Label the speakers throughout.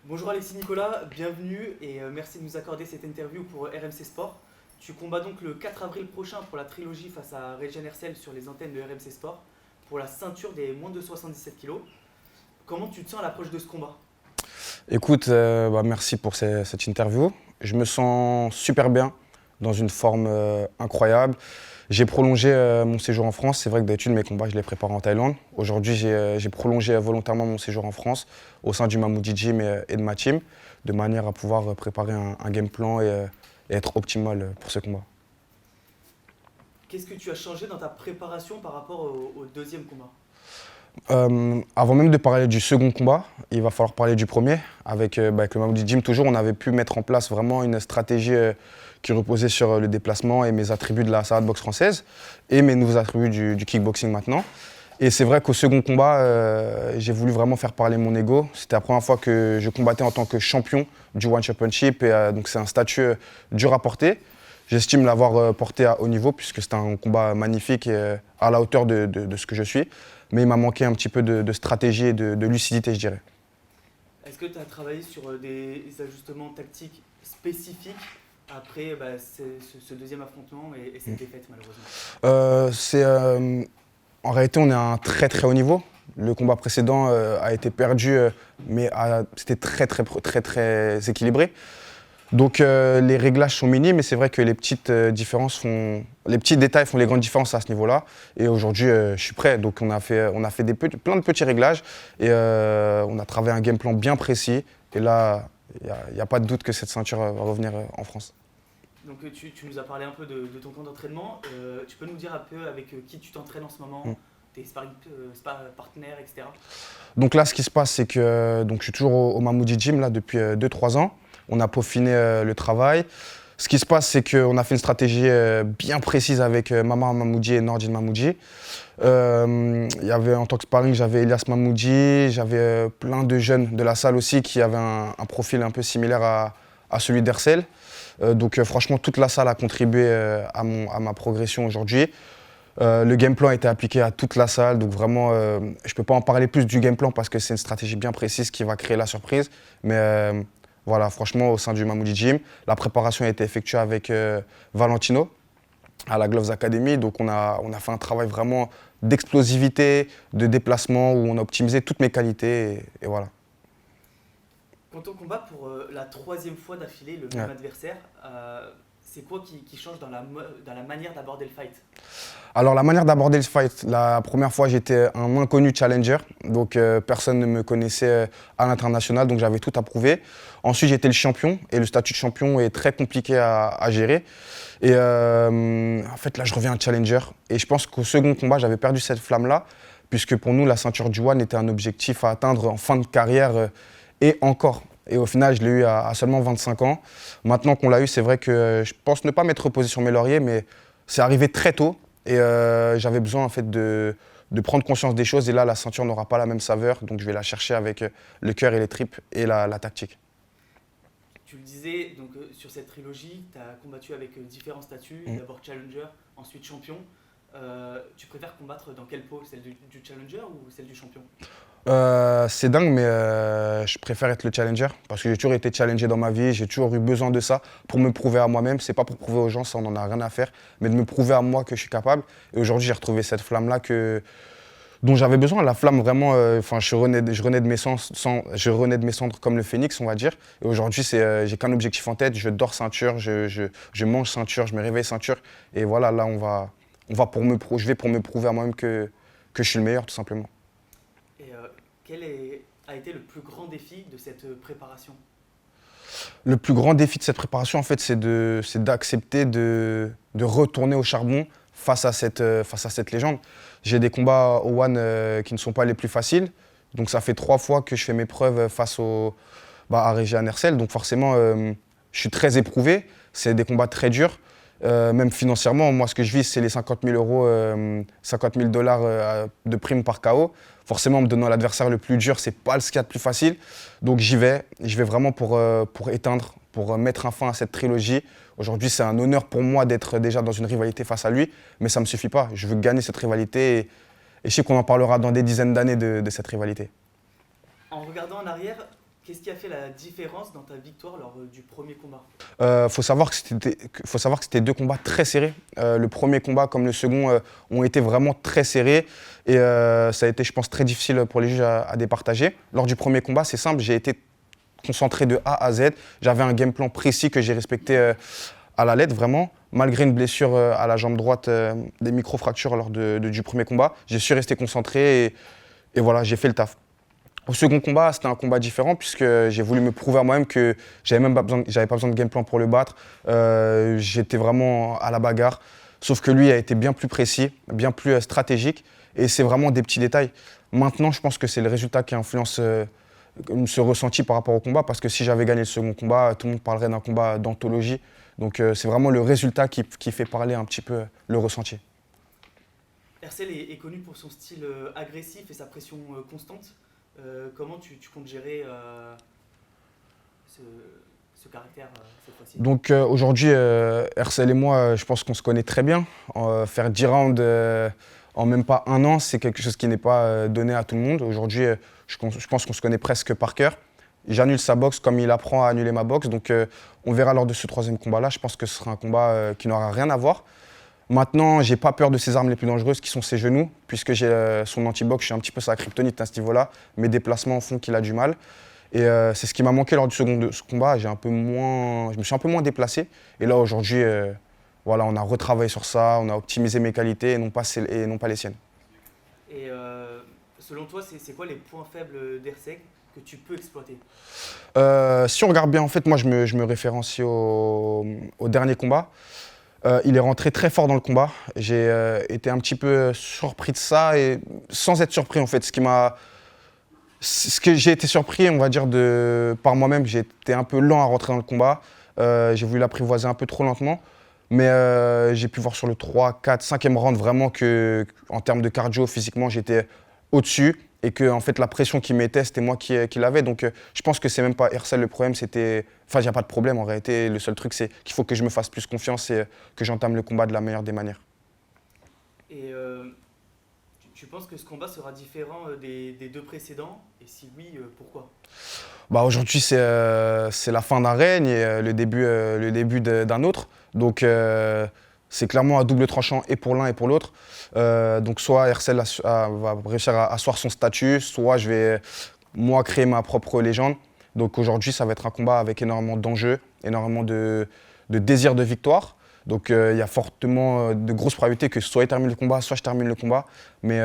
Speaker 1: Bonjour Alexis Nicolas, bienvenue et merci de nous accorder cette interview pour RMC Sport. Tu combats donc le 4 avril prochain pour la trilogie face à Regen Hercel sur les antennes de RMC Sport pour la ceinture des moins de 77 kilos. Comment tu te sens à l'approche de ce combat?
Speaker 2: Écoute, merci pour cette interview. Je me sens super bien, dans une forme incroyable. J'ai prolongé mon séjour en France. C'est vrai que d'habitude, mes combats, je les prépare en Thaïlande. Aujourd'hui, j'ai prolongé volontairement mon séjour en France au sein du Mammoudi Gym et de ma team, de manière à pouvoir préparer un game plan et être optimal pour ce combat.
Speaker 1: Qu'est-ce que tu as changé dans ta préparation par rapport au deuxième combat?
Speaker 2: Avant même de parler du second combat, il va falloir parler du premier. Avec le Mammoudi Gym, toujours, on avait pu mettre en place vraiment une stratégie qui reposait sur le déplacement et mes attributs de la Savate Boxe française et mes nouveaux attributs du kickboxing maintenant. Et c'est vrai qu'au second combat, j'ai voulu vraiment faire parler mon ego. C'était la première fois que je combattais en tant que champion du One Championship et donc c'est un statut dur à porter. J'estime l'avoir porté à haut niveau puisque c'était un combat magnifique et à la hauteur de ce que je suis. Mais il m'a manqué un petit peu de stratégie et de lucidité, je dirais.
Speaker 1: Est-ce que tu as travaillé sur des ajustements tactiques spécifiques après ce deuxième affrontement et cette défaite malheureusement?
Speaker 2: En réalité, on est à un très très haut niveau. Le combat précédent a été perdu, mais c'était très équilibré. Donc les réglages sont minimes, mais c'est vrai que les petites les petits détails font les grandes différences à ce niveau-là. Et aujourd'hui, je suis prêt. Donc on a fait plein de petits réglages et on a travaillé un game plan bien précis. Et là, il n'y a pas de doute que cette ceinture va revenir en France.
Speaker 1: Donc tu nous as parlé un peu de ton camp d'entraînement. Tu peux nous dire un peu avec qui tu t'entraînes en ce moment, tes sparring partenaires, etc.
Speaker 2: Donc là, ce qui se passe, c'est que je suis toujours au Mammoudi Gym là, depuis 2-3 ans. On a peaufiné le travail. Ce qui se passe, c'est qu'on a fait une stratégie bien précise avec Mama Mammoudi et Nordine Mammoudi. Il y avait en tant que sparring, j'avais Elias Mammoudi, j'avais plein de jeunes de la salle aussi qui avaient un profil un peu similaire à celui d'Hercel. Donc franchement, toute la salle a contribué à ma progression aujourd'hui. Le game plan a été appliqué à toute la salle, donc vraiment, je ne peux pas en parler plus du game plan parce que c'est une stratégie bien précise qui va créer la surprise. Mais voilà, franchement, au sein du Mammoudi Gym, la préparation a été effectuée avec Valentino à la Gloves Academy. Donc on a fait un travail vraiment d'explosivité, de déplacement, où on a optimisé toutes mes qualités et voilà.
Speaker 1: Quand on combat pour la troisième fois d'affilée le même adversaire, c'est quoi qui change dans la manière d'aborder le fight?
Speaker 2: Alors la manière d'aborder le fight, la première fois j'étais un inconnu challenger, donc personne ne me connaissait à l'international, donc j'avais tout à prouver. Ensuite j'étais le champion et le statut de champion est très compliqué à gérer. Et en fait là je reviens un challenger et je pense qu'au second combat j'avais perdu cette flamme-là, puisque pour nous la ceinture du One était un objectif à atteindre en fin de carrière et encore. Et au final, je l'ai eu à seulement 25 ans. Maintenant qu'on l'a eu, c'est vrai que je pense ne pas m'être reposé sur mes lauriers, mais c'est arrivé très tôt. Et j'avais besoin en fait de prendre conscience des choses. Et là, la ceinture n'aura pas la même saveur. Donc je vais la chercher avec le cœur et les tripes et la tactique.
Speaker 1: Tu le disais, donc, sur cette trilogie, tu as combattu avec différents statuts. D'abord challenger, ensuite champion. Tu préfères combattre dans quelle peau? Celle du challenger ou celle du champion?
Speaker 2: C'est dingue, mais je préfère être le challenger parce que j'ai toujours été challengé dans ma vie, j'ai toujours eu besoin de ça pour me prouver à moi-même. C'est pas pour prouver aux gens, ça on n'en a rien à faire, mais de me prouver à moi que je suis capable. Et aujourd'hui, j'ai retrouvé cette flamme-là dont j'avais besoin. La flamme, vraiment, je renais de mes cendres comme le phénix, on va dire. Et aujourd'hui, j'ai qu'un objectif en tête, je dors ceinture, je mange ceinture, je me réveille ceinture. Et voilà, là, je vais pour me prouver à moi-même que je suis le meilleur, tout simplement.
Speaker 1: Quel a été le plus grand défi de cette préparation?
Speaker 2: Le plus grand défi de cette préparation, en fait, c'est d'accepter de retourner au charbon face à cette légende. J'ai des combats au One qui ne sont pas les plus faciles. Donc ça fait 3 fois que je fais mes preuves face à Regen Hercel. Donc forcément, je suis très éprouvé. C'est des combats très durs. Même financièrement, moi, ce que je vise, c'est les 50 000 €, 50 000 $ de prime par KO. Forcément, en me donnant l'adversaire le plus dur, c'est pas ce qu'il y a de plus facile. Donc j'y vais. Je vais vraiment pour éteindre, pour mettre un fin à cette trilogie. Aujourd'hui, c'est un honneur pour moi d'être déjà dans une rivalité face à lui, mais ça ne me suffit pas. Je veux gagner cette rivalité et je sais qu'on en parlera dans des dizaines d'années de cette rivalité.
Speaker 1: En regardant en arrière, Qu'est-ce qui a fait la différence dans ta victoire lors du premier combat?
Speaker 2: Faut savoir que c'était deux combats très serrés. Le premier combat comme le second ont été vraiment très serrés et ça a été, je pense, très difficile pour les juges à départager. Lors du premier combat, c'est simple, j'ai été concentré de A à Z. J'avais un game plan précis que j'ai respecté à la lettre, vraiment. Malgré une blessure à la jambe droite, des micro-fractures lors du premier combat, j'ai su rester concentré et voilà, j'ai fait le taf. Au second combat, c'était un combat différent puisque j'ai voulu me prouver à moi-même que j'avais pas besoin de game plan pour le battre. J'étais vraiment à la bagarre. Sauf que lui a été bien plus précis, bien plus stratégique. Et c'est vraiment des petits détails. Maintenant, je pense que c'est le résultat qui influence ce ressenti par rapport au combat. Parce que si j'avais gagné le second combat, tout le monde parlerait d'un combat d'anthologie. Donc c'est vraiment le résultat qui fait parler un petit peu le ressenti.
Speaker 1: Hercel est connu pour son style agressif et sa pression constante. Comment tu comptes gérer ce caractère cette fois-ci?
Speaker 2: Donc aujourd'hui, Hercel et moi, je pense qu'on se connaît très bien. Faire 10 rounds en même pas un an, c'est quelque chose qui n'est pas donné à tout le monde. Aujourd'hui, je pense qu'on se connaît presque par cœur. J'annule sa boxe comme il apprend à annuler ma boxe. Donc on verra lors de ce troisième combat-là. Je pense que ce sera un combat qui n'aura rien à voir. Maintenant, j'ai pas peur de ses armes les plus dangereuses qui sont ses genoux, puisque j'ai son anti-box, je suis un petit peu sa kryptonite à ce niveau-là. Mes déplacements font qu'il a du mal. Et c'est ce qui m'a manqué lors du second combat. Je me suis un peu moins déplacé. Et là, aujourd'hui, voilà, on a retravaillé sur ça, on a optimisé mes qualités et non pas les siennes.
Speaker 1: Et selon toi, c'est quoi les points faibles d'Herseg que tu peux exploiter?
Speaker 2: Si on regarde bien, en fait, moi, je me référencie au dernier combat. Il est rentré très fort dans le combat. J'ai été un petit peu surpris de ça et sans être surpris en fait. Ce que j'ai été surpris, on va dire, par moi-même, j'ai été un peu lent à rentrer dans le combat. J'ai voulu l'apprivoiser un peu trop lentement. Mais j'ai pu voir sur le 3, 4, 5e round vraiment qu'en termes de cardio, physiquement, j'étais au-dessus. Et que en fait, la pression qu'il mettait, c'était moi qui l'avais. Donc je pense que c'est même pas Hercel le problème, Enfin, il n'y a pas de problème en réalité. Le seul truc, c'est qu'il faut que je me fasse plus confiance et que j'entame le combat de la meilleure des manières.
Speaker 1: Et tu penses que ce combat sera différent des deux précédents? Et si oui, pourquoi?
Speaker 2: Bah, aujourd'hui, c'est la fin d'un règne et le début d'un autre. Donc c'est clairement à double tranchant et pour l'un et pour l'autre. Donc soit Hercel va réussir à asseoir son statut, soit je vais moi créer ma propre légende. Donc aujourd'hui, ça va être un combat avec énormément d'enjeux, énormément de désir de victoire. Donc il y a fortement de grosses probabilités que soit il termine le combat, soit je termine le combat. Mais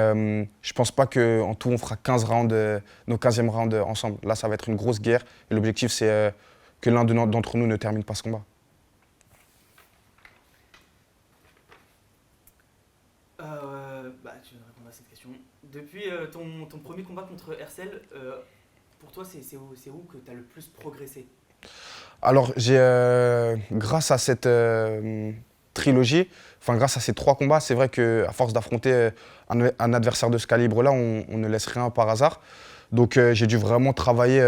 Speaker 2: je pense pas qu'en tout on fera 15 rounds, nos 15e rounds ensemble. Là, ça va être une grosse guerre. Et l'objectif, c'est que l'un d'entre nous ne termine pas ce combat.
Speaker 1: Tu viens de répondre à cette question. Depuis ton premier combat contre Hercel, pour toi, c'est où que tu as le plus progressé?
Speaker 2: Alors, grâce à cette trilogie, enfin grâce à ces 3 combats, c'est vrai qu'à force d'affronter un adversaire de ce calibre-là, on ne laisse rien par hasard. Donc j'ai dû vraiment travailler,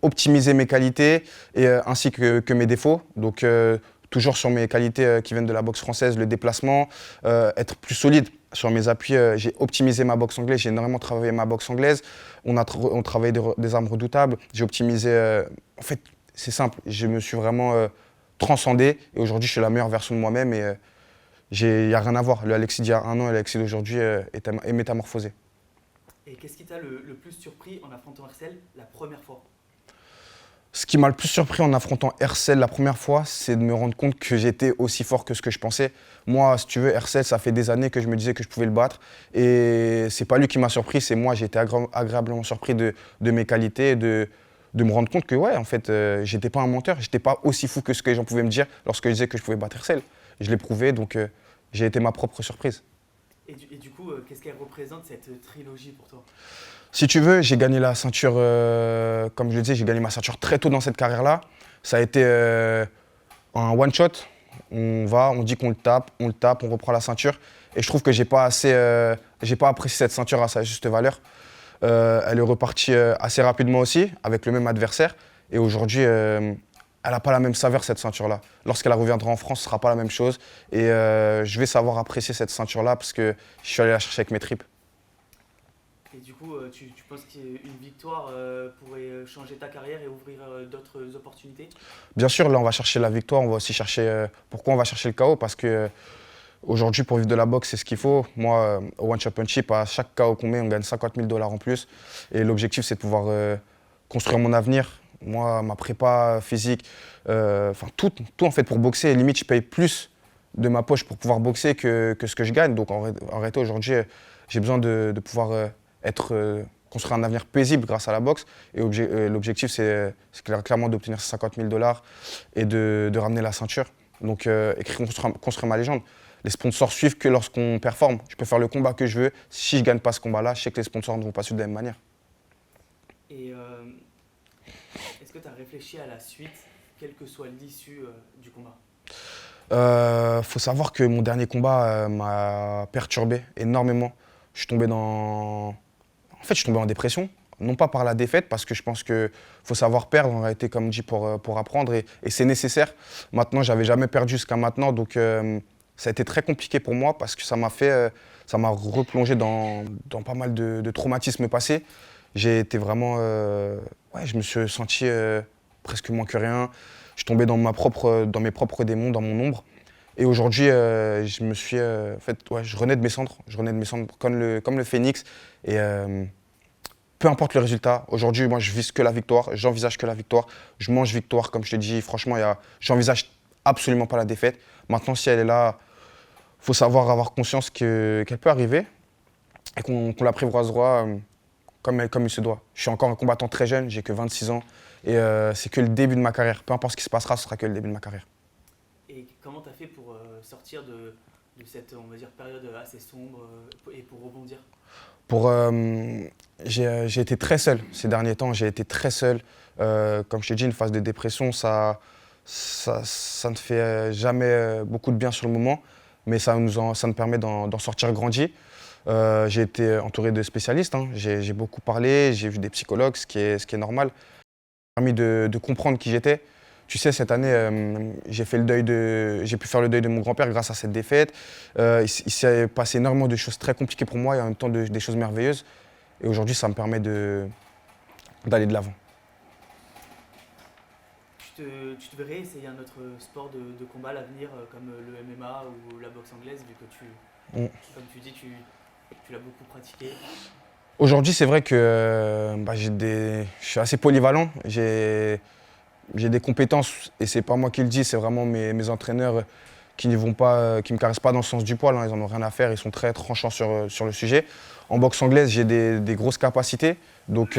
Speaker 2: optimiser mes qualités ainsi que mes défauts. Donc toujours sur mes qualités qui viennent de la boxe française, le déplacement, être plus solide. Sur mes appuis, j'ai optimisé ma boxe anglaise, j'ai énormément travaillé ma boxe anglaise. On travaillé des armes redoutables, j'ai optimisé. En fait, c'est simple, je me suis vraiment transcendé et aujourd'hui je suis la meilleure version de moi-même et il n'y a rien à voir. Le Alexis d'il y a un an et l'Alexis d'aujourd'hui est métamorphosé.
Speaker 1: Et qu'est-ce qui t'a le plus surpris en affrontant Hercel la première fois?
Speaker 2: Ce qui m'a le plus surpris en affrontant Hercel la première fois, c'est de me rendre compte que j'étais aussi fort que ce que je pensais. Moi, si tu veux, Hercel, ça fait des années que je me disais que je pouvais le battre. Et c'est pas lui qui m'a surpris, c'est moi. J'ai été agréablement surpris de mes qualités, de me rendre compte que, ouais, en fait, j'étais pas un menteur. J'étais pas aussi fou que ce que les gens pouvaient me dire lorsque je disais que je pouvais battre Hercel. Je l'ai prouvé, donc j'ai été ma propre surprise.
Speaker 1: Et du coup, qu'est-ce qu'elle représente cette trilogie pour toi?
Speaker 2: Si tu veux, j'ai gagné la ceinture, comme je le disais, j'ai gagné ma ceinture très tôt dans cette carrière-là. Ça a été un one-shot. On dit qu'on le tape, on reprend la ceinture. Et je trouve que j'ai pas apprécié cette ceinture à sa juste valeur. Elle est repartie assez rapidement aussi, avec le même adversaire. Et aujourd'hui, elle n'a pas la même saveur, cette ceinture-là. Lorsqu'elle reviendra en France, ce ne sera pas la même chose. Et je vais savoir apprécier cette ceinture-là parce que je suis allé la chercher avec mes tripes.
Speaker 1: Et Et du coup, tu penses qu'une victoire pourrait changer ta carrière et ouvrir d'autres opportunités?
Speaker 2: Bien sûr, là, on va chercher la victoire, on va aussi chercher. Pourquoi on va chercher le KO? Parce que aujourd'hui, pour vivre de la boxe, c'est ce qu'il faut. Moi, au One Championship, à chaque KO qu'on met, on gagne 50 000 dollars en plus. Et l'objectif, c'est de pouvoir construire mon avenir. Moi, ma prépa physique, enfin tout en fait pour boxer. Limite, je paye plus de ma poche pour pouvoir boxer que ce que je gagne. Donc en réalité, aujourd'hui, j'ai besoin de pouvoir construire un avenir paisible grâce à la boxe. Et l'objectif, c'est clairement d'obtenir ces 50 000 dollars et de ramener la ceinture. Donc construire ma légende. Les sponsors suivent que lorsqu'on performe. Je peux faire le combat que je veux. Si je ne gagne pas ce combat-là, je sais que les sponsors ne vont pas suivre de la même manière.
Speaker 1: Et est-ce que tu as réfléchi à la suite, quelle que soit l'issue du combat?
Speaker 2: Faut savoir que mon dernier combat m'a perturbé énormément. Je suis tombé dans... En fait, je suis tombé en dépression. Non pas par la défaite, parce que je pense qu'il faut savoir perdre, en réalité, comme dit, pour apprendre. Et c'est nécessaire. Maintenant, j'avais jamais perdu jusqu'à maintenant. Donc, ça a été très compliqué pour moi parce que ça m'a replongé dans pas mal de traumatismes passés. J'ai été vraiment... ouais, je me suis senti presque moins que rien. Je suis tombé dans mes propres démons, dans mon ombre. Et aujourd'hui, je me suis... en fait, ouais, je renais de mes cendres. Je renais de mes cendres comme le phénix. Et peu importe le résultat, aujourd'hui, moi, je vise que la victoire. J'envisage que la victoire. Je mange victoire, comme je te dis. Franchement, j'envisage absolument pas la défaite. Maintenant, si elle est là, il faut savoir avoir conscience qu'elle peut arriver et qu'on l'apprivoisera comme il se doit. Je suis encore un combattant très jeune, j'ai que 26 ans et c'est que le début de ma carrière. Peu importe ce qui se passera, ce sera que le début de ma carrière.
Speaker 1: Et comment tu as fait pour sortir de cette, on va dire, période assez sombre et pour rebondir?
Speaker 2: J'ai été très seul ces derniers temps, j'ai été très seul. Comme je t'ai dit, une phase de dépression, ça ne fait jamais beaucoup de bien sur le moment, mais ça nous permet d'en sortir grandi. J'ai été entouré de spécialistes, hein. J'ai beaucoup parlé, j'ai vu des psychologues, ce qui est normal. Ça m'a permis de comprendre qui j'étais. Tu sais, cette année, j'ai pu faire le deuil de mon grand-père grâce à cette défaite. Il s'est passé énormément de choses très compliquées pour moi et en même temps des choses merveilleuses. Et aujourd'hui, ça me permet d'aller de l'avant.
Speaker 1: Tu te verrais essayer un autre sport de combat à l'avenir, comme le MMA ou la boxe anglaise, vu que comme tu dis, tu l'as beaucoup pratiqué?
Speaker 2: Aujourd'hui, c'est vrai que je suis assez polyvalent. J'ai des compétences et c'est pas moi qui le dis, c'est vraiment mes entraîneurs qui ne me caressent pas dans le sens du poil, hein, ils en ont rien à faire, ils sont très tranchants sur le sujet. En boxe anglaise, j'ai des grosses capacités, donc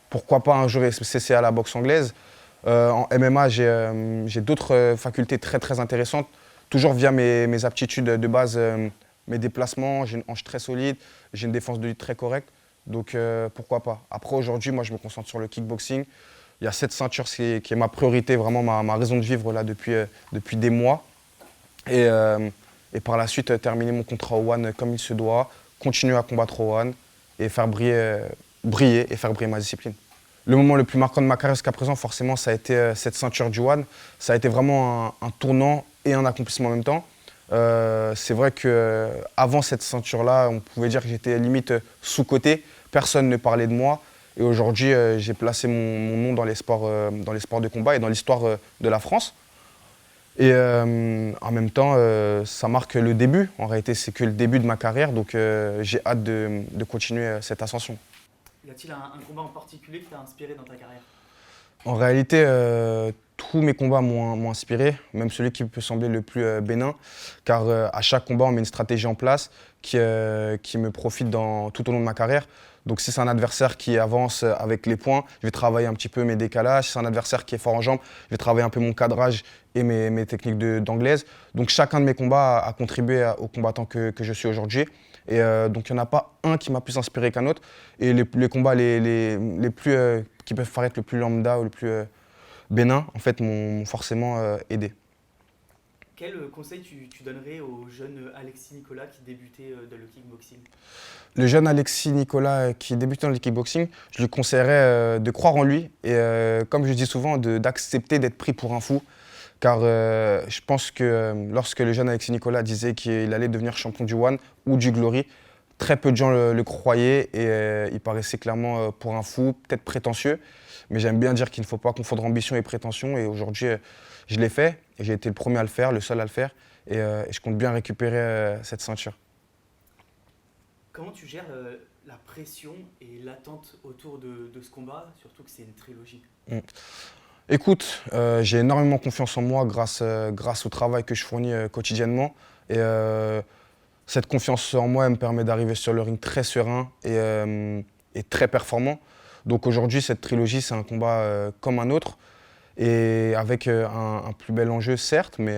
Speaker 2: pourquoi pas un jour cesser à la boxe anglaise. En MMA, j'ai d'autres facultés très très intéressantes, toujours via mes aptitudes de base, mes déplacements, j'ai une hanche très solide, j'ai une défense de lutte très correcte, donc pourquoi pas. Après aujourd'hui, moi je me concentre sur le kickboxing. Il y a cette ceinture qui est ma priorité, vraiment ma raison de vivre là depuis des mois. Et par la suite, terminer mon contrat au One comme il se doit, continuer à combattre au One et faire briller ma discipline. Le moment le plus marquant de ma carrière jusqu'à présent, forcément, ça a été cette ceinture du One. Ça a été vraiment un tournant et un accomplissement en même temps. C'est vrai qu'avant cette ceinture-là, on pouvait dire que j'étais limite sous-coté. Personne ne parlait de moi. Et aujourd'hui, j'ai placé mon nom dans les sports de combat et dans l'histoire de la France. Et en même temps, ça marque le début. En réalité, c'est que le début de ma carrière, donc j'ai hâte de continuer cette ascension.
Speaker 1: Y a-t-il un combat en particulier qui t'a inspiré dans ta carrière?
Speaker 2: En réalité, tous mes combats m'ont inspiré, même celui qui peut sembler le plus bénin, car à chaque combat, on met une stratégie en place qui me profite tout au long de ma carrière. Donc si c'est un adversaire qui avance avec les points, je vais travailler un petit peu mes décalages. Si c'est un adversaire qui est fort en jambes, je vais travailler un peu mon cadrage et mes techniques d'anglaise. Donc chacun de mes combats a contribué au combattant que je suis aujourd'hui. Et donc il n'y en a pas un qui m'a plus inspiré qu'un autre. Et les combats qui peuvent paraître le plus lambda ou le plus bénin, en fait, m'ont forcément aidé.
Speaker 1: Quel conseil tu donnerais au jeune Alexis Nicolas qui débutait dans le kickboxing?
Speaker 2: Le jeune Alexis Nicolas qui débutait dans le kickboxing, je lui conseillerais de croire en lui et, comme je dis souvent, d'accepter d'être pris pour un fou. Car je pense que lorsque le jeune Alexis Nicolas disait qu'il allait devenir champion du One ou du Glory, Très peu de gens le croyaient et il paraissait clairement pour un fou, peut-être prétentieux. Mais j'aime bien dire qu'il ne faut pas confondre ambition et prétention. Et aujourd'hui, je l'ai fait. Et j'ai été le premier à le faire, le seul à le faire. Et je compte bien récupérer cette ceinture.
Speaker 1: Comment tu gères la pression et l'attente autour de ce combat, surtout que c'est une trilogie?
Speaker 2: Mm. Écoute, j'ai énormément confiance en moi grâce au travail que je fournis quotidiennement. Et cette confiance en moi, elle me permet d'arriver sur le ring très serein et très performant. Donc aujourd'hui, cette trilogie, c'est un combat comme un autre et avec un plus bel enjeu, certes, mais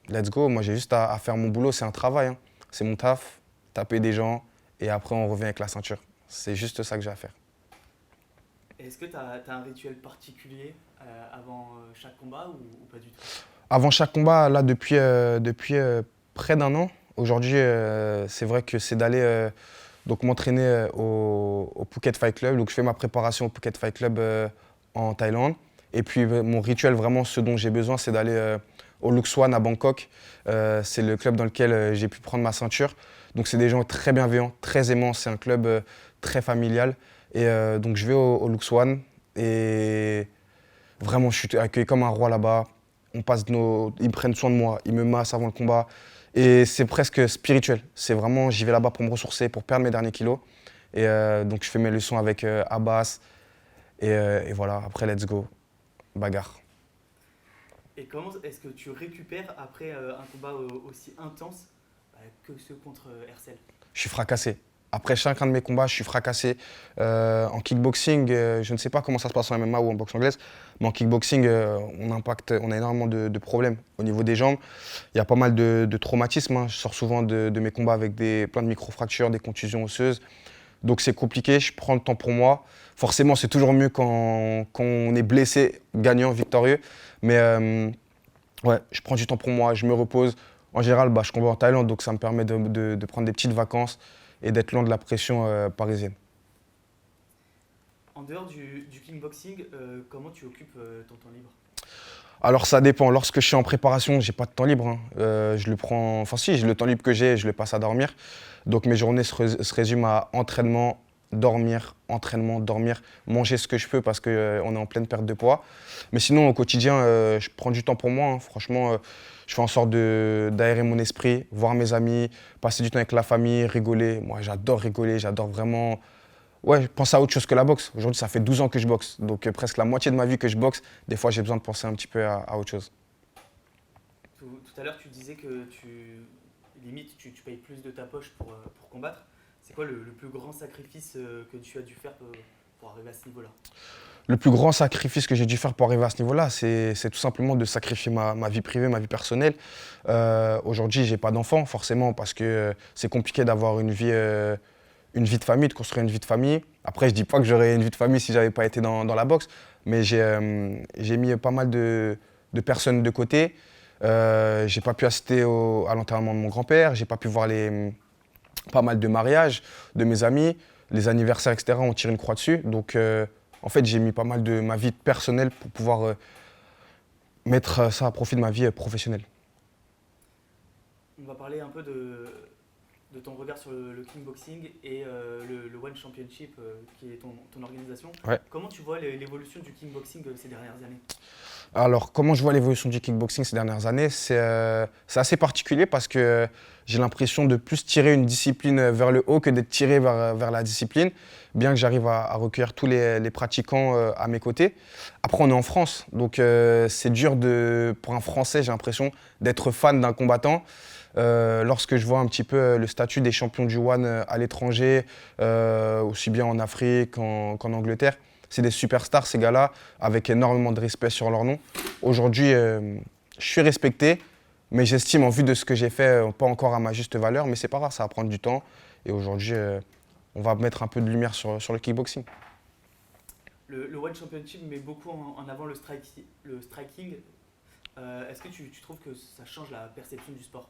Speaker 2: let's go. Moi, j'ai juste à faire mon boulot, c'est un travail, hein. C'est mon taf, taper des gens et après, on revient avec la ceinture. C'est juste ça que j'ai à faire.
Speaker 1: Est-ce que tu as un rituel particulier avant chaque combat ou pas du tout?
Speaker 2: Avant chaque combat, là, depuis près d'un an, aujourd'hui, c'est vrai que c'est d'aller donc m'entraîner au Phuket Fight Club. Donc, je fais ma préparation au Phuket Fight Club en Thaïlande. Et puis, mon rituel, vraiment, ce dont j'ai besoin, c'est d'aller au Luxwan à Bangkok. C'est le club dans lequel j'ai pu prendre ma ceinture. Donc, c'est des gens très bienveillants, très aimants. C'est un club très familial. Et donc, je vais au Luxwan et vraiment, je suis accueilli comme un roi là-bas. Ils prennent soin de moi, ils me massent avant le combat. Et c'est presque spirituel. C'est vraiment, j'y vais là-bas pour me ressourcer, pour perdre mes derniers kilos. Et donc, je fais mes leçons avec Abbas. Et voilà, après, let's go. Bagarre.
Speaker 1: Et comment est-ce que tu récupères après un combat aussi intense que ceux contre Hercel?
Speaker 2: Je suis fracassé. Après chacun de mes combats, je suis fracassé. En kickboxing, je ne sais pas comment ça se passe en MMA ou en boxe anglaise, mais en kickboxing, on a énormément de problèmes au niveau des jambes. Il y a pas mal de traumatismes, hein. Je sors souvent de mes combats avec plein de microfractures, des contusions osseuses. Donc c'est compliqué, je prends le temps pour moi. Forcément, c'est toujours mieux quand on est blessé, gagnant, victorieux. Mais ouais, je prends du temps pour moi, je me repose. En général, je combats en Thaïlande, donc ça me permet de prendre des petites vacances et d'être loin de la pression parisienne.
Speaker 1: En dehors du kickboxing, comment tu occupes ton temps libre?
Speaker 2: Alors ça dépend. Lorsque je suis en préparation, j'ai pas de temps libre, hein. Je le prends. Enfin si, le temps libre que j'ai, je le passe à dormir. Donc mes journées se résument à entraînement, dormir, manger ce que je peux parce qu'on est en pleine perte de poids. Mais sinon au quotidien, je prends du temps pour moi, hein. Franchement, je fais en sorte d'aérer mon esprit, voir mes amis, passer du temps avec la famille, rigoler. Moi j'adore rigoler, j'adore vraiment. Ouais, je pense à autre chose que la boxe. Aujourd'hui, ça fait 12 ans que je boxe. Donc presque la moitié de ma vie que je boxe. Des fois, j'ai besoin de penser un petit peu à autre chose.
Speaker 1: Tout à l'heure, tu disais que limite, tu payes plus de ta poche pour combattre. C'est quoi le plus grand sacrifice que tu as dû faire pour arriver à ce niveau-là?
Speaker 2: Le plus grand sacrifice que j'ai dû faire pour arriver à ce niveau-là, c'est tout simplement de sacrifier ma vie privée, ma vie personnelle. Aujourd'hui, j'ai pas d'enfant, forcément, parce que c'est compliqué d'avoir une vie de famille, de construire une vie de famille. Après, je dis pas que j'aurais une vie de famille si j'avais pas été dans la boxe, mais j'ai mis pas mal de personnes de côté. J'ai pas pu assister à l'enterrement de mon grand-père, j'ai pas pu voir pas mal de mariages de mes amis, les anniversaires, etc. On tire une croix dessus. Donc, en fait, j'ai mis pas mal de ma vie personnelle pour pouvoir mettre ça à profit de ma vie professionnelle.
Speaker 1: On va parler un peu de ton regard sur le kickboxing et le One Championship qui est ton organisation.
Speaker 2: Ouais.
Speaker 1: Comment tu vois l'évolution du kickboxing ces dernières années?
Speaker 2: Alors, comment je vois l'évolution du kickboxing ces dernières années, c'est assez particulier parce que j'ai l'impression de plus tirer une discipline vers le haut que d'être tiré vers la discipline, bien que j'arrive à recueillir tous les pratiquants à mes côtés. Après, on est en France, donc c'est dur pour un Français, j'ai l'impression, d'être fan d'un combattant. Lorsque je vois un petit peu le statut des champions du One à l'étranger, aussi bien en Afrique qu'en Angleterre, c'est des superstars, ces gars-là, avec énormément de respect sur leur nom. Aujourd'hui, je suis respecté, mais j'estime, en vue de ce que j'ai fait, pas encore à ma juste valeur, mais c'est pas grave, ça va prendre du temps. Et aujourd'hui, on va mettre un peu de lumière sur le kickboxing.
Speaker 1: Le One Championship met beaucoup en avant le striking. Est-ce que tu trouves que ça change la perception du sport?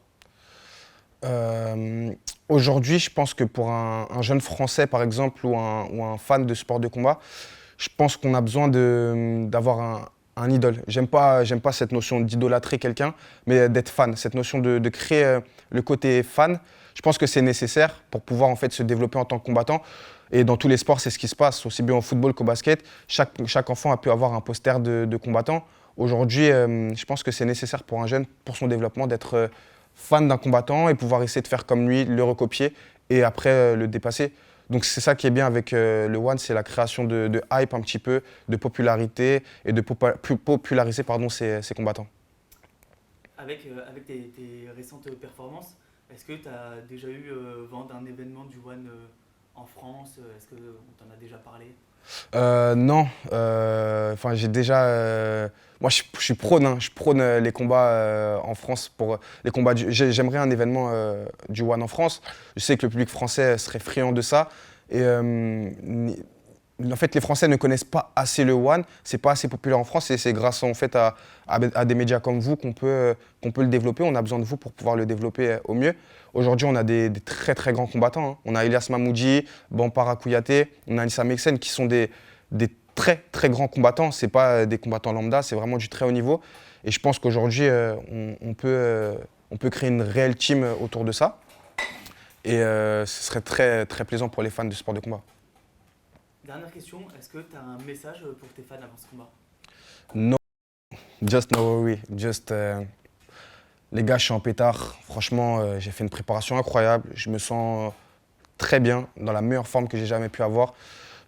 Speaker 2: Aujourd'hui, je pense que pour un jeune Français, par exemple, ou un fan de sport de combat, je pense qu'on a besoin d'avoir un idole. J'aime pas cette notion d'idolâtrer quelqu'un, mais d'être fan. Cette notion de créer le côté fan, je pense que c'est nécessaire pour pouvoir en fait se développer en tant que combattant. Et dans tous les sports, c'est ce qui se passe, aussi bien au football qu'au basket. Chaque enfant a pu avoir un poster de combattant. Aujourd'hui, je pense que c'est nécessaire pour un jeune, pour son développement, d'être fan d'un combattant et pouvoir essayer de faire comme lui, le recopier et après le dépasser. Donc c'est ça qui est bien avec le One, c'est la création de hype un petit peu, de popularité et de populariser pardon, ses combattants.
Speaker 1: Avec tes récentes performances, est-ce que tu as déjà eu vent d'un événement du One en France? Est-ce qu'on t'en a déjà parlé?
Speaker 2: Non, enfin j'ai déjà. Moi je prône, hein, je prône les combats en France pour les combats. J'aimerais un événement du One en France. Je sais que le public français serait friand de ça. Et en fait, les Français ne connaissent pas assez le One. C'est pas assez populaire en France et c'est grâce en fait à des médias comme vous qu'on peut le développer. On a besoin de vous pour pouvoir le développer au mieux. Aujourd'hui, on a des très très grands combattants, hein. On a Elias Mamoudji, Bampara Kouyaté, on a Anissa Meksen qui sont des très très grands combattants. C'est pas des combattants lambda, c'est vraiment du très haut niveau. Et je pense qu'aujourd'hui, on peut créer une réelle team autour de ça. Et ce serait très très plaisant pour les fans du sport de combat.
Speaker 1: Dernière question, est-ce que tu as un message pour tes fans avant ce combat?
Speaker 2: No, just no worry. Les gars, je suis en pétard. Franchement, j'ai fait une préparation incroyable. Je me sens très bien, dans la meilleure forme que j'ai jamais pu avoir.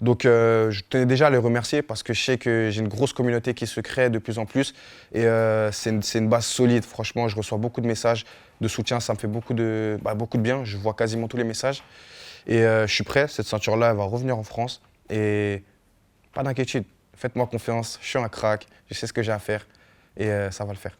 Speaker 2: Donc, je tenais déjà à les remercier parce que je sais que j'ai une grosse communauté qui se crée de plus en plus. Et c'est une base solide. Franchement, je reçois beaucoup de messages de soutien. Ça me fait beaucoup de bien. Je vois quasiment tous les messages. Et je suis prêt. Cette ceinture-là, elle va revenir en France. Et pas d'inquiétude. Faites-moi confiance. Je suis un crack. Je sais ce que j'ai à faire. Et ça va le faire.